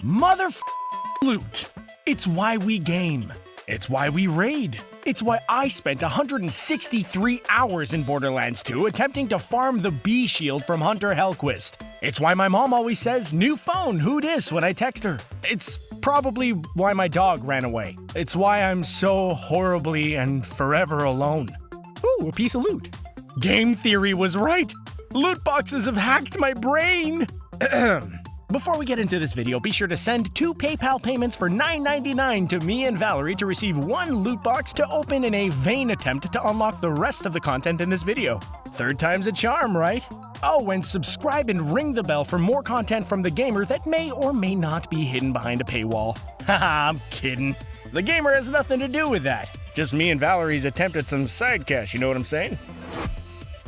Loot. It's why we game. It's why we raid. It's why I spent 163 hours in Borderlands 2 attempting to farm the bee shield from Hunter Hellquist. It's why my mom always says, "New phone, who dis?" when I text her. It's probably why my dog ran away. It's why I'm so horribly and forever alone. Ooh, a piece of loot. Game theory was right. Loot boxes have hacked my brain. Before we get into this video, be sure to send 2 PayPal payments for $9.99 to me and Valerie to receive 1 loot box to open in a vain attempt to unlock the rest of the content in this video. Third time's a charm, right? Oh, and subscribe and ring the bell for more content from The Gamer that may or may not be hidden behind a paywall. Haha, I'm kidding. The Gamer has nothing to do with that. Just me and Valerie's attempt at some side cash, you know what I'm saying?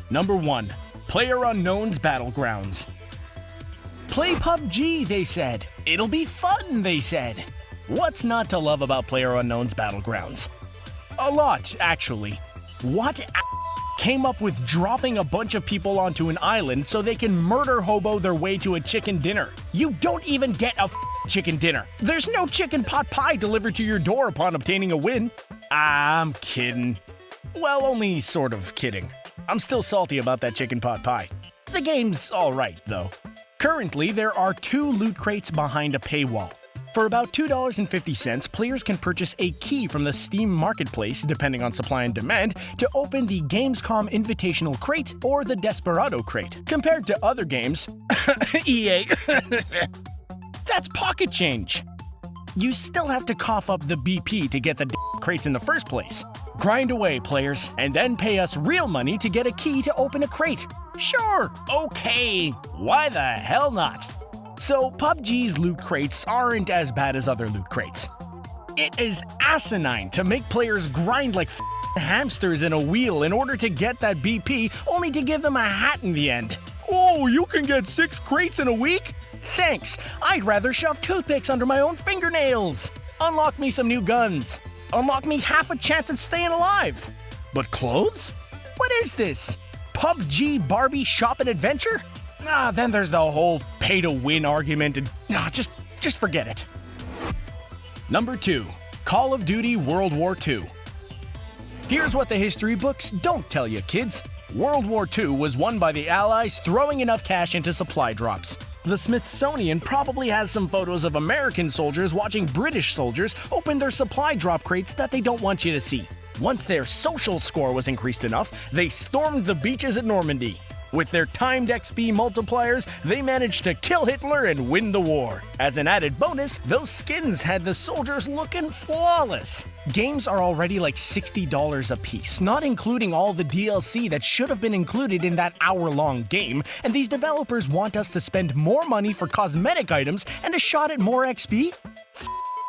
Number 1. PlayerUnknown's Battlegrounds. Play PUBG, they said. It'll be fun, they said. What's not to love about PlayerUnknown's Battlegrounds? A lot, actually. What came up with dropping a bunch of people onto an island so they can murder hobo their way to a chicken dinner? You don't even get a chicken dinner. There's no chicken pot pie delivered to your door upon obtaining a win. I'm kidding. Well, only sort of kidding. I'm still salty about that chicken pot pie. The game's alright, though. Currently, there are 2 loot crates behind a paywall. For about $2.50, players can purchase a key from the Steam Marketplace, depending on supply and demand, to open the Gamescom Invitational Crate or the Desperado Crate. Compared to other games, EA, that's pocket change. You still have to cough up the BP to get the crates in the first place. Grind away, players, and then pay us real money to get a key to open a crate. Sure, okay, why the hell not? So PUBG's loot crates aren't as bad as other loot crates. It is asinine to make players grind like hamsters in a wheel in order to get that BP, only to give them a hat in the end. Oh, you can get 6 crates in a week? Thanks, I'd rather shove toothpicks under my own fingernails. Unlock me some new guns. Unlock me half a chance at staying alive. But clothes? What is this? PUBG Barbie Shop and Adventure? Then there's the whole pay-to-win argument and just forget it. Number 2. Call of Duty World War II. Here's what the history books don't tell you, kids. World War II was won by the Allies throwing enough cash into supply drops. The Smithsonian probably has some photos of American soldiers watching British soldiers open their supply drop crates that they don't want you to see. Once their social score was increased enough, they stormed the beaches at Normandy. With their timed XP multipliers, they managed to kill Hitler and win the war. As an added bonus, those skins had the soldiers looking flawless. Games are already like $60 a piece, not including all the DLC that should have been included in that hour-long game, and these developers want us to spend more money for cosmetic items and a shot at more XP?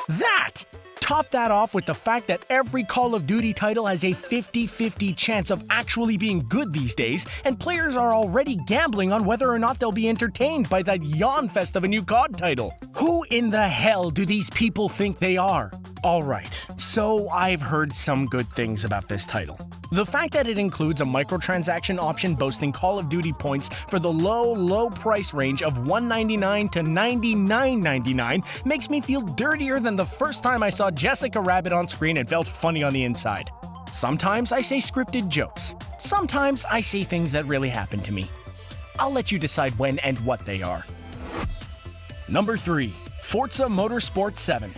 That! Top that off with the fact that every Call of Duty title has a 50-50 chance of actually being good these days, and players are already gambling on whether or not they'll be entertained by that yawn fest of a new COD title. Who in the hell do these people think they are? Alright, so I've heard some good things about this title. The fact that it includes a microtransaction option boasting Call of Duty points for the low price range of $1.99 to $99.99 makes me feel dirtier than the first time I saw Jessica Rabbit on screen and felt funny on the inside. Sometimes I say scripted jokes. Sometimes I say things that really happen to me. I'll let you decide when and what they are. Number 3. Forza Motorsport 7.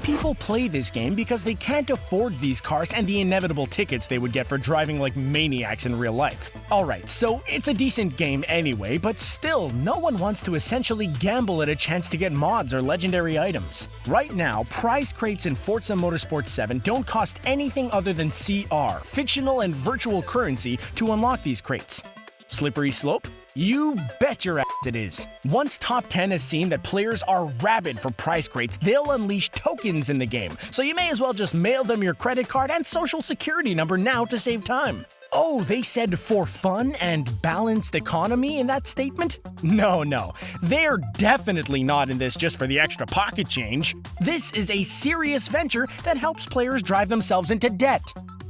People play this game because they can't afford these cars and the inevitable tickets they would get for driving like maniacs in real life. Alright, so it's a decent game anyway, but still, no one wants to essentially gamble at a chance to get mods or legendary items. Right now, prize crates in Forza Motorsport 7 don't cost anything other than CR, fictional and virtual currency, to unlock these crates. Slippery slope? You bet your ass it is. Once Top 10 has seen that players are rabid for prize crates, they'll unleash tokens in the game, so you may as well just mail them your credit card and social security number now to save time. Oh, they said for fun and balanced economy in that statement? No, they're definitely not in this just for the extra pocket change. This is a serious venture that helps players drive themselves into debt.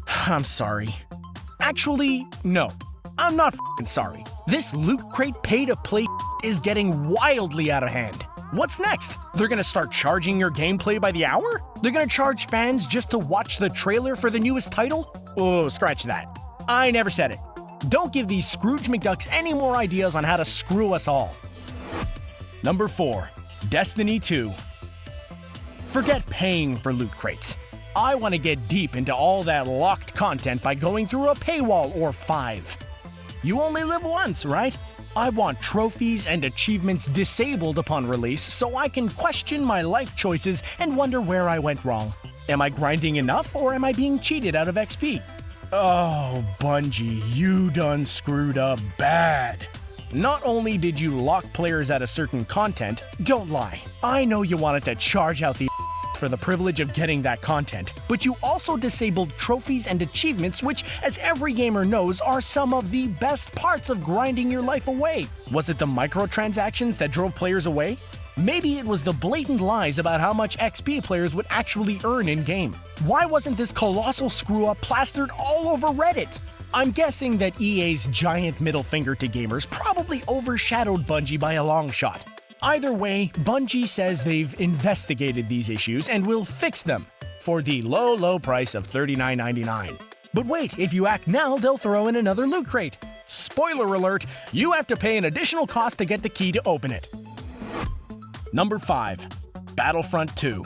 I'm sorry. Actually, no. I'm not f***ing sorry. This Loot Crate pay-to-play is getting wildly out of hand. What's next? They're gonna start charging your gameplay by the hour? They're gonna charge fans just to watch the trailer for the newest title? Oh, scratch that. I never said it. Don't give these Scrooge McDucks any more ideas on how to screw us all. Number 4. Destiny 2. Forget paying for loot crates. I want to get deep into all that locked content by going through a paywall or 5. You only live once, right? I want trophies and achievements disabled upon release so I can question my life choices and wonder where I went wrong. Am I grinding enough or am I being cheated out of XP? Oh, Bungie, you done screwed up bad. Not only did you lock players out of certain content, don't lie, I know you wanted to charge out the for the privilege of getting that content, but you also disabled trophies and achievements which, as every gamer knows, are some of the best parts of grinding your life away. Was it the microtransactions that drove players away? Maybe it was the blatant lies about how much XP players would actually earn in-game. Why wasn't this colossal screw-up plastered all over Reddit? I'm guessing that EA's giant middle finger to gamers probably overshadowed Bungie by a long shot. Either way, Bungie says they've investigated these issues and will fix them for the low price of $39.99. But wait, if you act now, they'll throw in another loot crate. Spoiler alert, you have to pay an additional cost to get the key to open it. Number 5. Battlefront 2.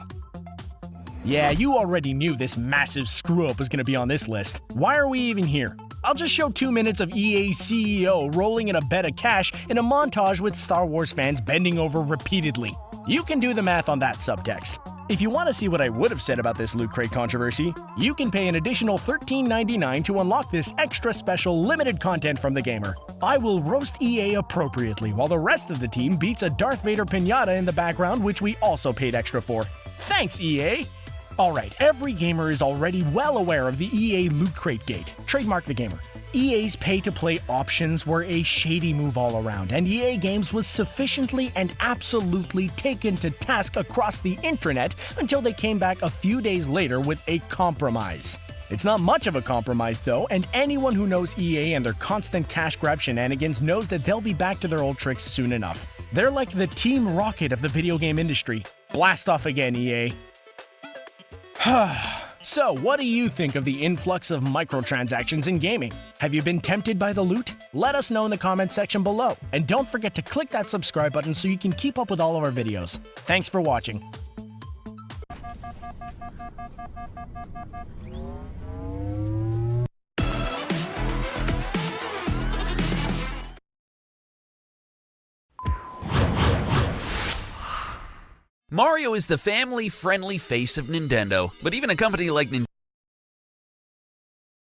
Yeah, you already knew this massive screw-up was going to be on this list. Why are we even here? I'll just show 2 minutes of EA's CEO rolling in a bed of cash in a montage with Star Wars fans bending over repeatedly. You can do the math on that subtext. If you want to see what I would have said about this Loot Crate controversy, you can pay an additional $13.99 to unlock this extra special limited content from the gamer. I will roast EA appropriately while the rest of the team beats a Darth Vader piñata in the background, which we also paid extra for. Thanks, EA! Alright, every gamer is already well aware of the EA Loot Crate Gate. Trademark the gamer. EA's pay-to-play options were a shady move all around, and EA Games was sufficiently and absolutely taken to task across the intranet until they came back a few days later with a compromise. It's not much of a compromise though, and anyone who knows EA and their constant cash grab shenanigans knows that they'll be back to their old tricks soon enough. They're like the Team Rocket of the video game industry. Blast off again, EA. So, what do you think of the influx of microtransactions in gaming? Have you been tempted by the loot? Let us know in the comments section below. And don't forget to click that subscribe button so you can keep up with all of our videos. Thanks for watching. Mario is the family-friendly face of Nintendo, but even a company like Nintendo